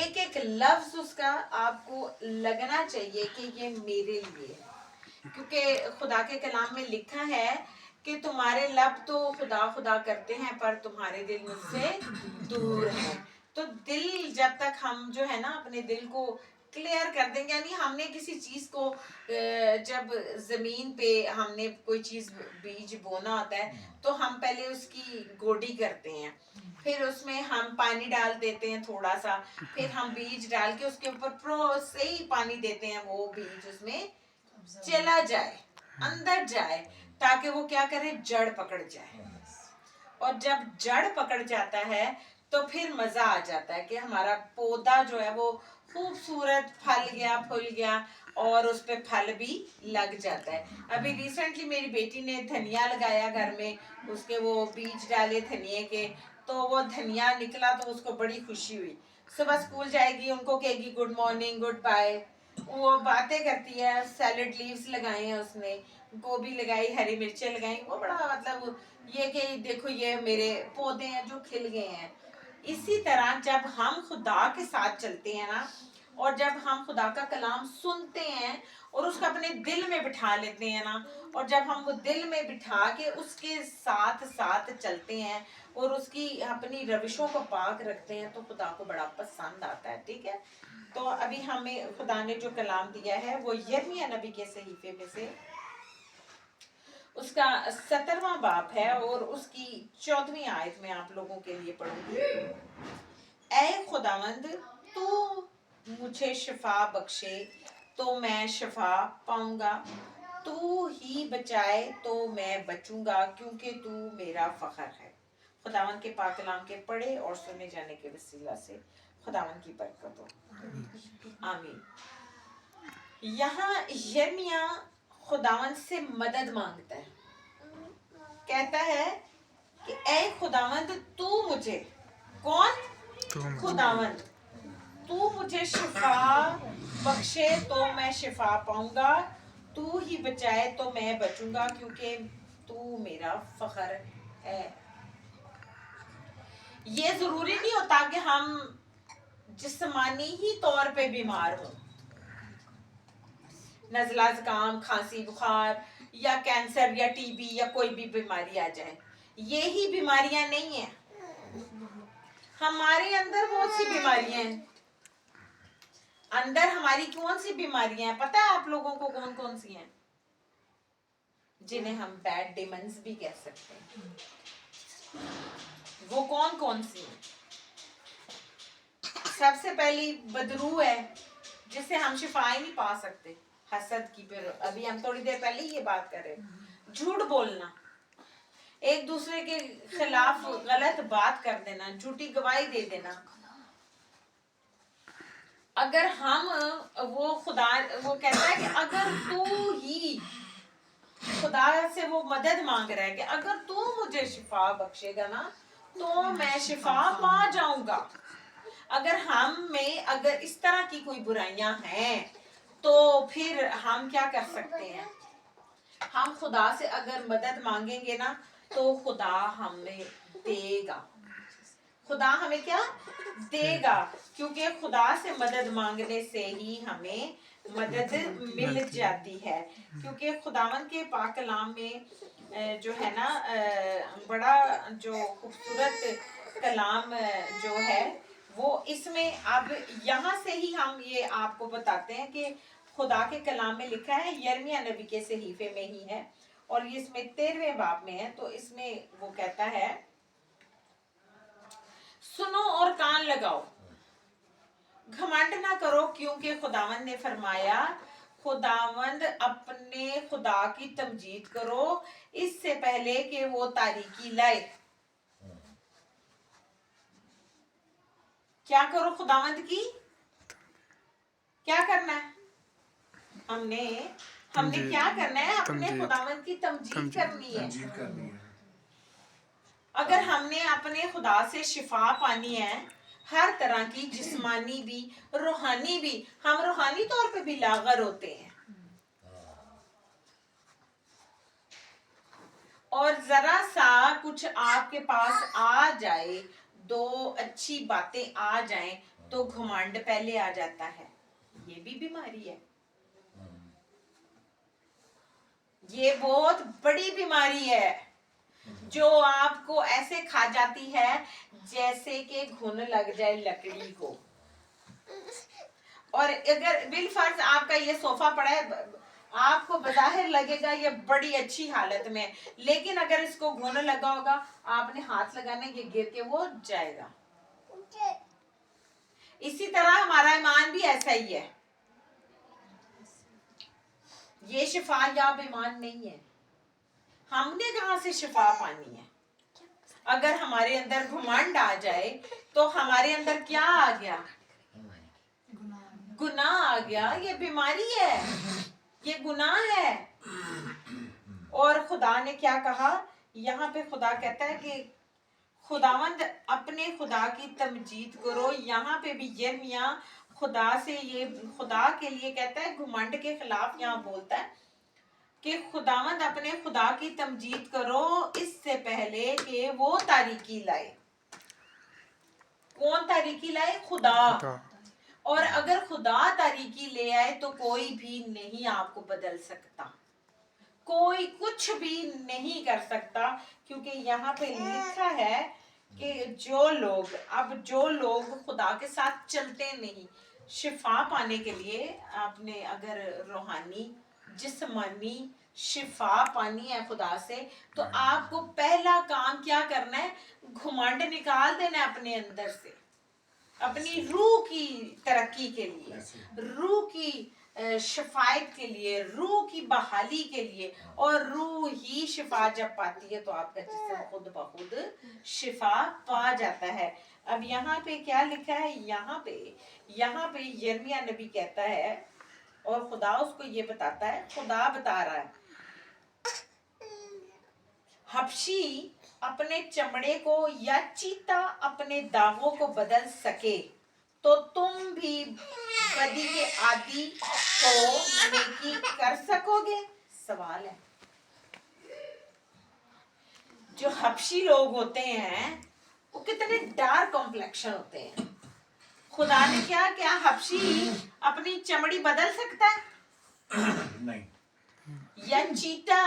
ایک ایک لفظ اس کا آپ کو لگنا چاہیے کہ یہ میرے لیے ہے، کیونکہ خدا کے کلام میں لکھا ہے کہ تمہارے لب تو خدا خدا کرتے ہیں پر تمہارے دل مجھ سے دور ہے. تو دل جب تک ہم جو ہے نا اپنے دل کو کلیئر کر دیں گے، یعنی ہم نے کسی چیز کو جب زمین پہ ہم نے کوئی چیز بیج بونا ہوتا ہے تو ہم پہلے اس کی گوڈی کرتے ہیں، پھر اس میں ہم پانی ڈال دیتے ہیں تھوڑا سا، پھر ہم بیج ڈال کے اس کے اوپر صحیح پانی دیتے ہیں، وہ بیج اس میں چلا جائے، اندر جائے، تاکہ وہ کیا کرے، جڑ پکڑ جائے. اور جب جڑ پکڑ جاتا ہے تو پھر مزہ آ جاتا ہے کہ ہمارا پودا جو ہے وہ خوبصورت پھل گیا، پھول گیا، اور اس پہ پھل بھی لگ جاتا ہے. ابھی ریسنٹلی میری بیٹی نے دھنیا لگایا گھر میں، اس کے وہ بیج ڈالے دھنیے کے، تو وہ دھنیا نکلا تو اس کو بڑی خوشی ہوئی. صبح اسکول جائے گی، ان کو کہے گی گڈ مارننگ، گڈ بائے، وہ باتیں کرتی ہے. سیلڈ لیوز لگائے ہیں اس نے، گوبھی لگائی، ہری مرچیں لگائی، وہ بڑا مطلب یہ کہ دیکھو یہ میرے پودے ہیں جو کھل گئے ہیں. اسی طرح جب ہم خدا کے ساتھ چلتے ہیں نا، اور جب ہم خدا کا کلام سنتے ہیں اور اس کو اپنے دل میں بٹھا لیتے ہیں نا، اور جب ہم وہ دل میں بٹھا کے اس کے ساتھ ساتھ چلتے ہیں اور اس کی اپنی روشوں کو پاک رکھتے ہیں تو خدا کو بڑا پسند آتا ہے. ٹھیک ہے، تو ابھی ہمیں خدا نے جو کلام دیا ہے وہ یرمیہ نبی کے صحیفے میں سے اس کا 17واں باب ہے اور اس کی 14ویں آیت میں آپ لوگوں کے لیے پڑھوں گی. اے خداوند، تو مجھے شفا بخشے تو میں شفا پاؤں گا، تو ہی بچائے تو میں بچوں گا، کیونکہ تو میرا فخر ہے. خداوند کے پاک کلام کے پڑھے اور سنے جانے کے وسیلہ سے خداوند کی برکت ہو، آمین. یہاں یرمیہ خداوند سے مدد مانگتا ہے، کہتا ہے کہ اے خداوند تو مجھے، کون؟ خداوند، تو مجھے شفا بخشے تو میں شفا پاؤں گا، تو ہی بچائے تو میں بچوں گا، کیونکہ تو میرا فخر ہے. یہ ضروری نہیں ہوتا کہ ہم جسمانی ہی طور پہ بیمار ہوں، نزلہ زکام، کھانسی، بخار یا کینسر یا ٹی بی یا کوئی بھی بیماری آ جائے، یہی بیماریاں نہیں ہیں. ہمارے اندر بہت سی بیماریاں ہیں. اندر ہماری کون سی بیماریاں ہیں پتہ ہے آپ لوگوں کو کون کون سی ہیں؟ جنہیں ہم بیڈ ڈیمنز بھی کہہ سکتے ہیں. وہ کون کون سی ہیں؟ سب سے پہلی بدرو ہے، جس سے ہم شفا ہی نہیں پا سکتے، حسد کی. پھر ابھی ہم تھوڑی دیر پہلے یہ بات کر رہے، جھوٹ بولنا، ایک دوسرے کے خلاف غلط بات کر دینا، جھوٹی گواہی دے دینا. اگر ہم وہ کہتا ہے کہ اگر تو ہی، خدا سے وہ مدد مانگ رہا ہے کہ اگر تو مجھے شفا بخشے گا نا تو میں شفا پا جاؤں گا. اگر ہم میں اگر اس طرح کی کوئی برائیاں ہیں تو پھر ہم کیا کر سکتے ہیں؟ ہم خدا سے اگر مدد مانگیں گے نا تو خدا ہمیں دے گا. خدا ہمیں کیا دے گا؟ کیونکہ خدا سے مدد مانگنے سے ہی ہمیں مدد مل جاتی ہے. کیونکہ خداوند کے پاک کلام میں جو ہے نا بڑا جو خوبصورت کلام جو ہے وہ اس میں، اب یہاں سے ہی ہم یہ آپ کو بتاتے ہیں کہ خدا کے کلام میں لکھا ہے، یرمیہ نبی کے صحیفے میں ہی ہے اور یہ اس میں 13ویں باب میں ہے. تو اس میں وہ کہتا ہے، سنو اور کان لگاؤ، گھمنڈ نہ کرو، کیونکہ خداوند نے فرمایا، خداوند اپنے خدا کی تمجید کرو اس سے پہلے کہ وہ تاریکی لائے. کیا کرو؟ خداوند کی کیا کرنا ہے؟ ہم نے کیا کرنا ہے؟ اپنے خداوند کی تمجید کرنی ہے. اگر ہم نے اپنے خدا سے شفا پانی ہے ہر طرح کی، جسمانی بھی روحانی بھی، ہم روحانی طور پہ بھی لاغر ہوتے ہیں، اور ذرا سا کچھ آپ کے پاس آ جائے، دو اچھی باتیں آ جائیں तो घमंड पहले आ जाता है। ये भी बीमारी है, ये बहुत बड़ी बीमारी है जो आपको ऐसे खा जाती है जैसे कि घुन लग जाए लकड़ी को। और अगर बिल फर्ज आपका ये सोफा पड़ा है, आपको बज़ाहिर लगेगा ये बड़ी अच्छी हालत में है, लेकिन अगर इसको घुन लगा होगा, आपने हाथ लगाना, ये गिर के वो जाएगा। इसी तरह हमारा ईमान भी ऐसा ही है, ये शिफा याब ईमान नहीं है। हमने कहां से शिफा पानी है? अगर हमारे अंदर घमंड आ जाए तो हमारे अंदर क्या आ गया? गुनाह आ गया। ये बीमारी है, ये गुनाह है। और खुदा ने क्या कहा यहाँ पे? खुदा कहता है कि खुदावंद अपने खुदा की तमजीद करो। यहाँ पे भी यिर्मयाह खुदा से ये खुदा के लिए कहता है, घमंड के खिलाफ यहाँ बोलता है कि खुदावंद अपने खुदा की तमजीद करो इससे पहले कि वो तारीकी लाए। कौन तारीकी लाए? खुदा। और अगर खुदा तारीकी ले आए तो कोई भी नहीं आपको बदल सकता, कोई कुछ भी नहीं कर सकता, क्योंकि यहाँ पे लिखा है कि जो लोग खुदा के साथ चलते नहीं, शिफा पाने के लिए, आपने अगर रूहानी जिस्मानी शिफा पानी है खुदा से, तो आपको पहला काम क्या करना है? घमंड निकाल देना है अपने अंदर से, अपनी रूह की तरक्की के लिए, रूह की शफायत के लिए, रूह की बहाली के लिए। और रूह ही शिफा जब पाती है तो आपका जिस्म खुद ब खुद शिफा पा जाता है। अब यहाँ पे क्या लिखा है? यहाँ पे यिर्मयाह नबी कहता है और खुदा उसको ये बताता है, खुदा बता रहा है, हबशी अपने चमड़े को या चीता अपने दागों को बदल सके तो तुम भी बदी के आदि को नेकी कर सकोगे? सवाल है। जो हबशी लोग होते हैं वो कितने डार्क कॉम्प्लेक्शन होते हैं। खुदा ने क्या हबशी अपनी चमड़ी बदल सकता है? नहीं। या चीता,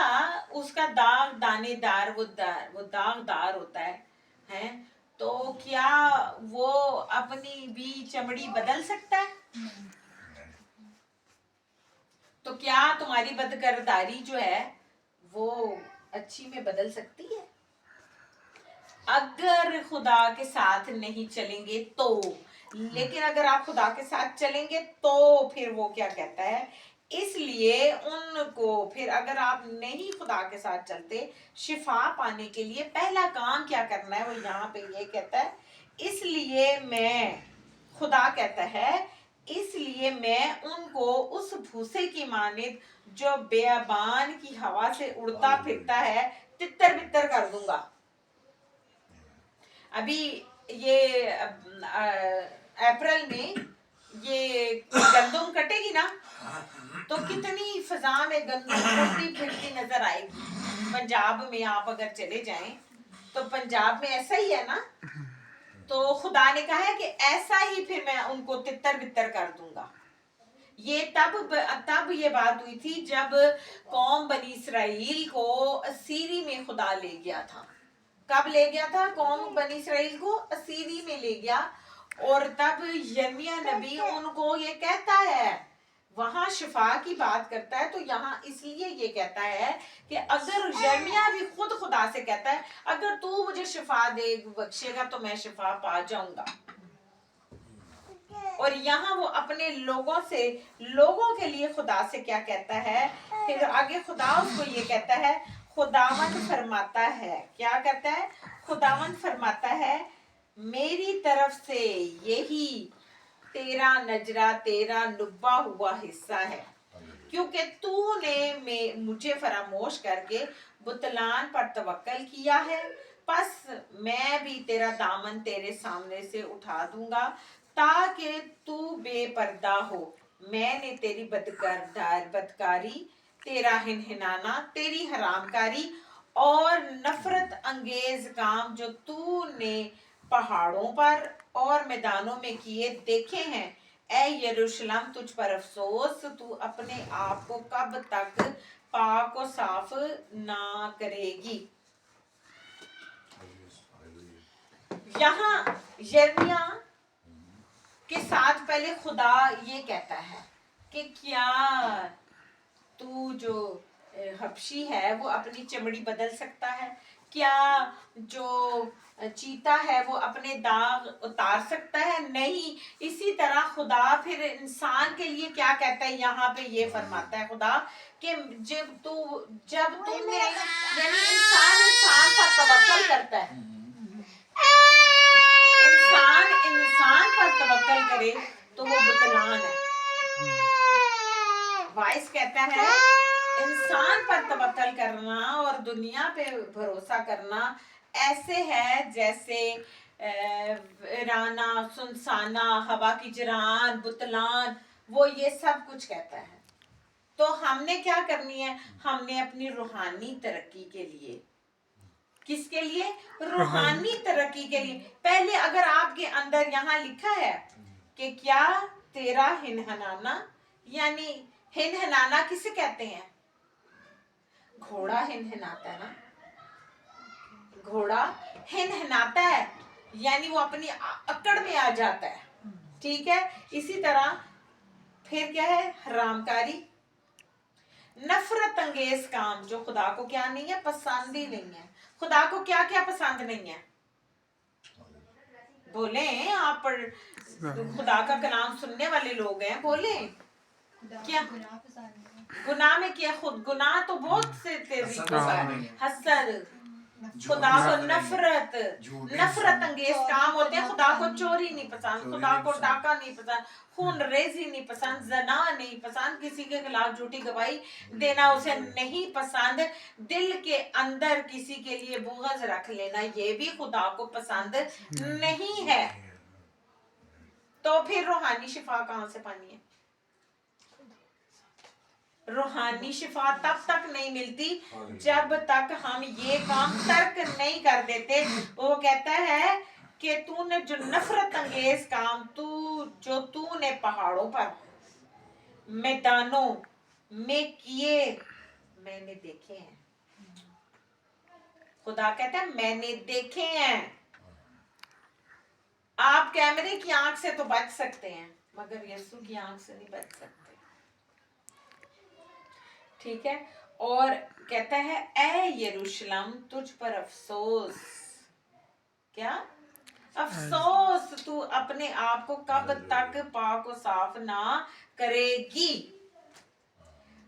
उसका दाग दानेदार, वो दागदार होता है, हैं? तो क्या वो अपनी भी चमड़ी बदल सकता है? तो क्या तुम्हारी बदकिरदारी जो है वो अच्छी में बदल सकती है? अगर खुदा के साथ नहीं चलेंगे तो। लेकिन अगर आप खुदा के साथ चलेंगे तो फिर वो क्या कहता है? इसलिए उनको, फिर अगर आप नहीं खुदा के साथ चलते, शिफा पाने के लिए पहला काम क्या करना है? वो यहाँ पे ये कहता है, इसलिए मैं, खुदा कहता है, इसलिए मैं उनको उस भूसे की मानिद जो बेअबान की हवा से उड़ता फिरता है तितर बितर कर दूंगा। अभी ये अप्रैल में ये गंदम कटेगी ना, तो कितनी फिजा में गंदम उड़ती फिरती नजर आएगी। पंजाब में आप अगर चले जाएं तो पंजाब में ऐसा ही है ना। तो खुदा ने कहा है कि ऐसा ही फिर मैं उनको तितर बितर कर दूंगा। ये तब ये बात हुई थी जब कौम बनी इसराइल को असीरी में खुदा ले गया था। कब ले गया था? कौम बनी इसराइल को असीरी में ले गया। और तब यिर्मयाह नबी उनको ये कहता है, वहां शिफा की बात करता है, तो यहाँ इसलिए ये कहता है कि अगर यिर्मयाह भी खुद खुदा से कहता है, अगर तू मुझे शिफा दे बख्शेगा तो मैं शिफा पा जाऊंगा। और यहाँ वो अपने लोगों के लिए खुदा से क्या कहता है? फिर आगे खुदा उसको ये कहता है, खुदावंद फरमाता है, क्या कहता है? खुदावंद फरमाता है, मेरी तरफ से यही तेरा नजरा, तेरा नुब्बा हुआ हिस्सा है, क्योंकि तूने मुझे फरामोश करके बुतलान पर तवक्कल किया है। बस मैं भी तेरा दामन तेरे सामने से उठा दूंगा ताकि तू बेपर्दा हो। मैंने तेरी बदकारी, तेरा हिनहिनाना, तेरी हरामकारी और नफरत अंगेज काम जो तूने पहाड़ों पर और मैदानों में किए देखे हैं। ऐ यरूशलेम तुझ पर अफसोस, तू अपने आप को कब तक पाक और साफ ना करेगी। यहाँ यिर्मयाह के साथ पहले खुदा ये कहता है कि क्या तू जो हबशी है वो अपनी चमड़ी बदल सकता है? क्या जो चीता है वो अपने दाग उतार सकता है? नहीं। इसी तरह खुदा फिर इंसान के लिए क्या कहता है, यहाँ पे ये फरमाता है खुदा कि जब तुमने यानी इंसान पर तवक्कल करता है, इंसान पर तवक्कल करे तो वो बुतलान है। वाइस कहता है इंसान पर तवक्कल करना और दुनिया पे भरोसा करना ऐसे है जैसे राना, सुनसाना, हवा की जरान, बुतलान, वो ये सब कुछ कहता है। तो हमने क्या करनी है? हमने अपनी रूहानी तरक्की के लिए, किसके लिए? रूहानी तरक्की के लिए। पहले अगर आपके अंदर यहाँ लिखा है कि क्या तेरा हिनहनाना, यानी हिनहनाना किसे कहते हैं? घोड़ा हिनहनाता है ना, घोड़ा हिनहनाता है यानी वो अपनी अकड़ में आ जाता है, ठीक है। इसी तरह फिर क्या है? हरामकारी, नफरत अंगेज काम जो खुदा को क्या नहीं है? पसंद ही नहीं है। खुदा को क्या क्या पसंद नहीं है? बोले आप खुदा का कलाम सुनने वाले लोग हैं, बोले क्या गुनाह में किया? खुद गुनाह तो बहुत से हसद, खुदा को नफरत अंगेज काम होते हैं। खुदा को चोरी नहीं पसंद, खुदा को डाका नहीं पसंद, खून रेजी नहीं पसंद, जना नहीं पसंद, किसी के खिलाफ झूठी गवाही देना उसे नहीं पसंद, दिल के अंदर किसी के लिए बुग़्ज़ रख लेना ये भी खुदा को पसंद नहीं है। तो फिर रूहानी शिफा कहाँ से पानी है? रूहानी शिफा तब तक नहीं मिलती जब तक हम ये काम तर्क नहीं कर देते। वो कहता है कि तूने जो नफरत अंगेज काम तूने पहाड़ों पर, मैदानों में किए, मैंने देखे हैं। खुदा कहता है मैंने देखे हैं। आप कैमरे की आंख से तो बच सकते हैं मगर यीशु की आंख से नहीं बच सकते, ठीक है। और कहता है ऐ यरूशलेम तुझ पर अफसोस, क्या अफसोस, तू अपने आप को कब तक पाक और साफ ना करेगी।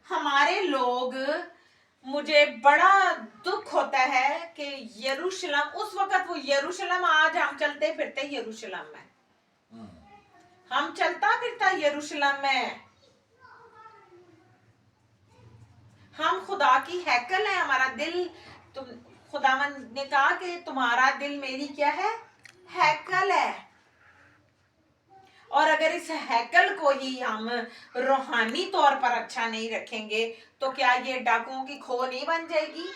हमारे लोग, मुझे बड़ा दुख होता है कि यरूशलेम, उस वक्त वो यरूशलेम, आज हम चलते फिरते यरूशलेम में, हम चलता फिरता यरूशलेम में, हम खुदा की हैकल है। हमारा दिल, तुम खुदावन ने कहा कि तुम्हारा दिल मेरी क्या है? हैकल है। और अगर इस हैकल को ही हम रूहानी तौर पर अच्छा नहीं रखेंगे तो क्या ये डाकुओं की खो नहीं बन जाएगी?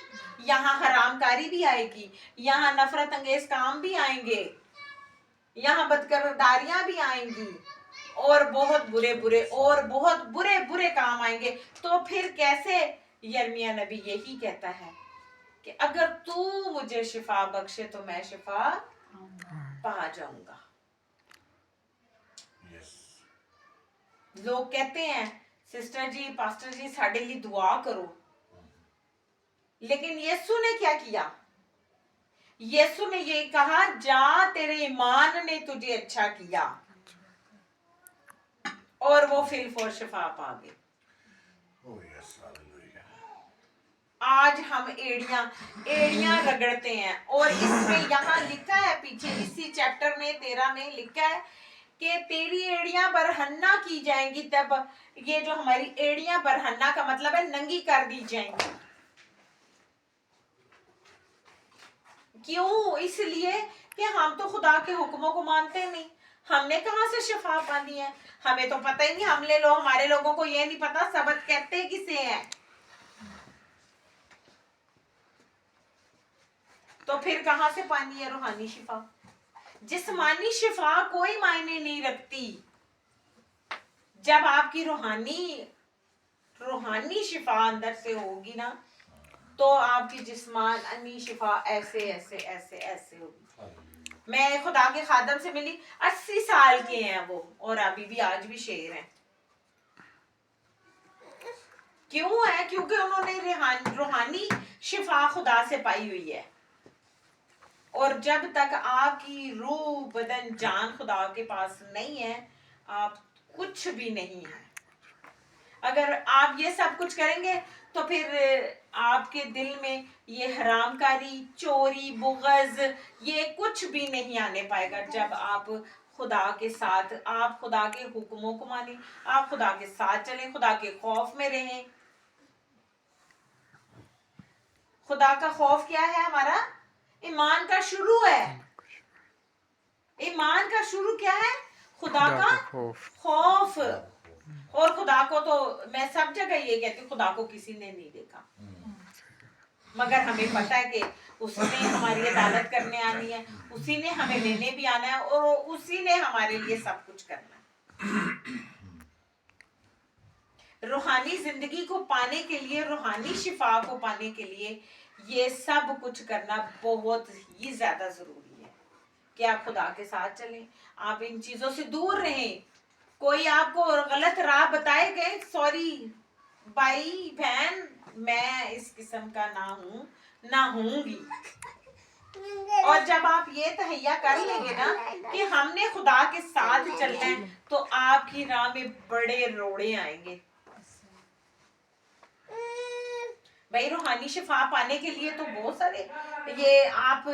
यहाँ हरामकारी भी आएगी, यहाँ नफरत अंगेज काम भी आएंगे, यहाँ बदकिरदारियां भी आएंगी और बहुत बुरे बुरे काम आएंगे। तो फिर कैसे? यिर्मयाह नबी यही कहता है कि अगर तू मुझे शिफा बख्शे तो मैं शिफा पा जाऊंगा। लोग कहते हैं सिस्टर जी, पास्टर जी साडे लिए दुआ करो, लेकिन यीशु ने क्या किया? यीशु ने ये कहा जा तेरे ईमान ने तुझे अच्छा किया, और वो फिर फौर शिफा पा गए। आज हम एड़ियां रगड़ते हैं और इसमें यहाँ लिखा है पीछे इसी चैप्टर में 13 में लिखा है कि तेरी एड़ियां बरहन्ना की जाएंगी। तब ये जो हमारी एड़ियां बरहन्ना का मतलब है नंगी कर दी जाएंगी। क्यों? इसलिए कि हम तो खुदा के हुक्मों को मानते नहीं। हमने कहां से शिफा पानी है? हमें तो पता ही नहीं। हमारे लोगों को ये नहीं पता सबत कहते किसे हैं। तो फिर कहां से पानी है रूहानी शिफा? जिस्मानी शिफा कोई मायने नहीं रखती, जब आपकी रूहानी शिफा अंदर से होगी ना तो आपकी जिस्मानी शिफा ऐसे ऐसे ऐसे ऐसे होगी। मैं खुदा के खादम से मिली, 80 साल के हैं वो, और अभी भी आज भी शेर हैं। क्यों है? क्योंकि उन्होंने रूहानी शिफा खुदा से पाई हुई है। और जब तक आपकी रूह बदन जान खुदा के पास नहीं है, आप कुछ भी नहीं है। अगर आप ये सब कुछ करेंगे तो फिर आपके दिल में ये हरामकारी, चोरी, बुग़्ज़, ये कुछ भी नहीं आने पाएगा। जब आप खुदा के साथ, आप खुदा के हुक्मों को मानें, आप खुदा के साथ चलें, खुदा के खौफ में रहें। खुदा का खौफ क्या है? हमारा ईमान का शुरू है। ईमान का शुरू क्या है? खुदा का खौफ। और खुदा को तो मैं सब जगह ये कहती हूँ, खुदा को किसी ने नहीं देखा, मगर हमें पता है कि उसने हमारी अदालत करने आनी है, उसी ने हमें लेने भी आना है, और उसी ने हमारे लिए सब कुछ करना है। रूहानी जिंदगी को पाने के लिए, रूहानी शिफा को पाने के लिए ये सब कुछ करना बहुत ही ज्यादा जरूरी है कि आप खुदा के साथ चलें, आप इन चीजों से दूर रहें। कोई आपको गलत राह बताए गए, सॉरी भाई बहन, मैं इस किस्म का ना हूं, ना होंगी। और जब आप ये तहैया कर लेंगे ना कि हमने खुदा के साथ चलना है, तो आपकी राह में बड़े रोड़े आएंगे। भाई रूहानी शिफा पाने के लिए तो बहुत सारे, ये आप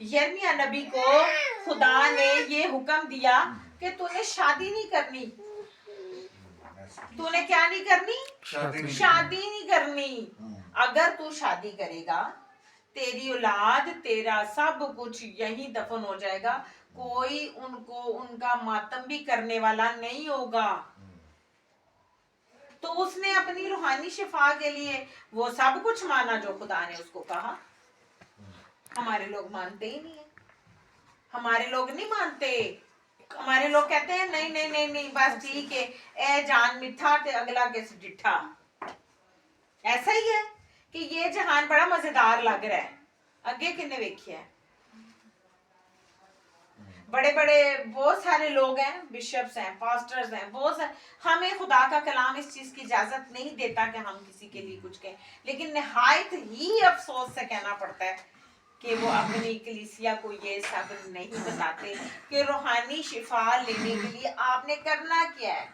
यिर्मयाह नबी को खुदा ने ये हुक्म दिया कि तूने शादी नहीं करनी। तूने क्या नहीं करनी? शादी नहीं करनी। अगर तू शादी करेगा, तेरी औलाद, तेरा सब कुछ यहीं दफन हो जाएगा, कोई उनको उनका मातम भी करने वाला नहीं होगा। तो उसने अपनी रूहानी शिफा के लिए वो सब कुछ माना जो खुदा ने उसको कहा। हमारे लोग मानते ही नहीं है, हमारे लोग नहीं मानते। हमारे लोग कहते हैं नहीं नहीं नहीं नहीं, बस ठीक है, ए जान मिठा ते अगला किस डिठा। ऐसा ही है कि ये जहान बड़ा मजेदार लग रहा है, अगे किन्ने वेखिया है। बड़े बड़े बहुत सारे लोग हैं, बिशप्स हैं, पास्टर्स हैं, बहुत सारे। हमें खुदा का कलाम इस चीज की इजाजत नहीं देता कि हम किसी के लिए कुछ कहें, लेकिन निहायत ही अफसोस से कहना पड़ता है कि वो अपनी कलीसिया को ये सब नहीं बताते कि रूहानी शिफा लेने के लिए आपने करना क्या है।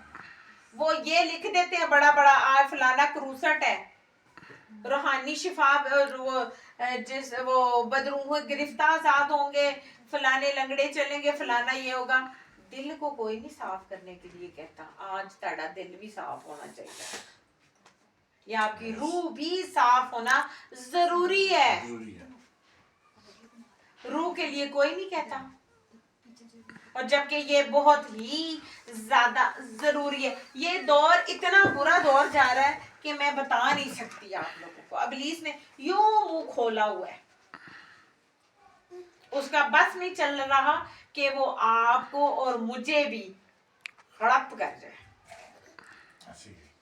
वो ये लिख देते हैं बड़ा बड़ा, आज फलाना क्रूसट है, रूहानी शिफा, वो बदरूह गिरफ्तार आजाद होंगे, फलाने लंगड़े चलेंगे, फलाना ये होगा। दिल को कोई नहीं साफ करने के लिए कहता। आज ताड़ा दिल भी साफ होना चाहिए, या आपकी रूह भी साफ होना जरूरी है। रूह के लिए कोई नहीं कहता, और जबकि ये बहुत ही ज्यादा जरूरी है। ये दौर इतना बुरा दौर जा रहा है कि मैं बता नहीं सकती आप लोगों को। इब्लीस ने यूं मुंह खोला हुआ है, उसका बस नहीं चल रहा कि वो आपको और मुझे भी हड़प कर जाए।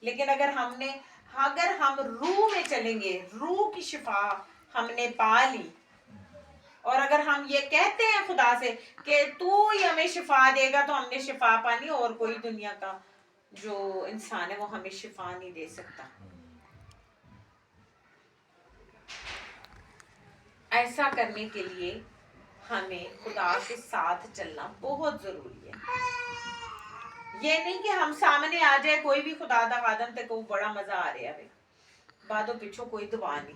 लेकिन अगर हम रूह में चलेंगे, रूह की शिफा हमने पा ली, और अगर हम ये कहते हैं खुदा से कि तू ही हमें शिफा देगा, तो हमने शिफा पानी, और कोई दुनिया का जो इंसान है वो हमें शिफा नहीं दे सकता। ऐसा करने के लिए हमें खुदा के साथ चलना बहुत जरूरी है। ये नहीं कि हम सामने आ जाए कोई भी खुदा दा खादम ते को बड़ा मजा आ रहा है, बादों पिछों कोई दुआ नहीं,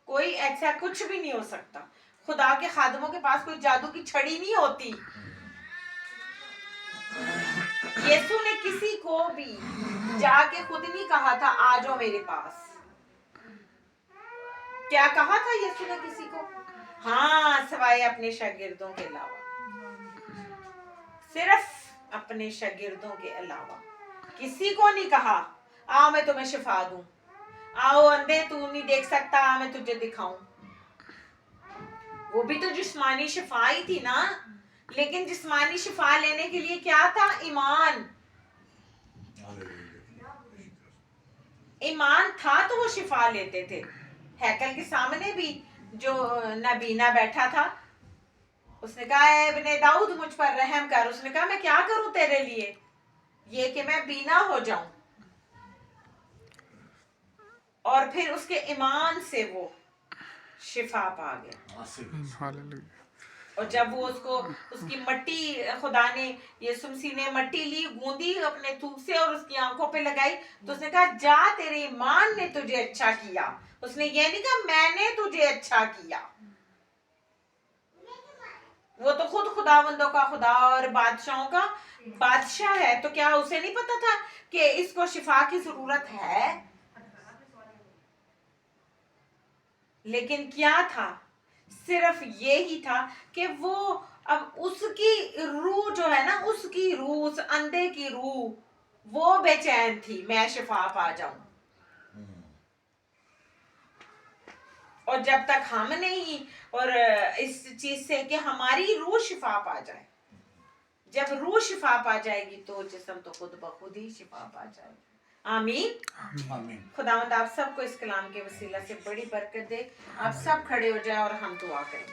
कोई ऐसा कुछ भी नहीं हो सकता। खुदा के खादमों के पास कोई जादू की छड़ी नहीं होती। यीशु ने किसी को भी जाके खुद नहीं कहा था आ जाओ मेरे पास। क्या कहा था यीशु ने किसी को? हाँ, सवाए अपने शागिर्दों के अलावा, सिर्फ अपने शागिर्दों के अलावा किसी को नहीं कहा आओ मैं तुम्हें शिफा दूं, आओ अंधे तू नहीं देख सकता, मैं तुझे दिखाऊं। وہ بھی تو جسمانی شفا ہی تھی نا، لیکن جسمانی شفا لینے کے لیے کیا تھا؟ ایمان. ایمان تھا تو وہ شفا لیتے تھے. ہیکل کے سامنے بھی جو نابینا بیٹھا تھا، اس نے کہا اے ابن داؤد مجھ پر رحم کر. اس نے کہا میں کیا کروں تیرے لیے؟ یہ کہ میں بینا ہو جاؤں. اور پھر اس کے ایمان سے وہ شفا پا گیا. اور جب وہ اس کی مٹی، خدا نے یسوع نے مٹی لی، گوندی اپنے تھوک سے اور اس کی آنکھوں پہ لگائی، تو اس نے کہا جا تیرے ایمان نے تجھے اچھا کیا. اس نے یہ نہیں کہا میں نے تجھے اچھا کیا. وہ تو خود خداوندوں کا خدا اور بادشاہوں کا بادشاہ ہے، تو کیا اسے نہیں پتا تھا کہ اس کو شفا کی ضرورت ہے؟ لیکن کیا تھا؟ صرف یہی تھا کہ وہ اب اس کی روح جو ہے نا، اس کی روح، اس اندھے کی روح وہ بے چین تھی، میں شفا پا جاؤں. اور جب تک ہم نہیں، اور اس چیز سے کہ ہماری روح شفا پا جائے، جب روح شفا پا جائے گی تو جسم تو خود بخود ہی شفا پا جائے گا. آمین. خداوند آپ سب کو اس کلام کے وسیلہ سے بڑی برکت دے. آپ سب کھڑے ہو جائیں اور ہم دعا کریں.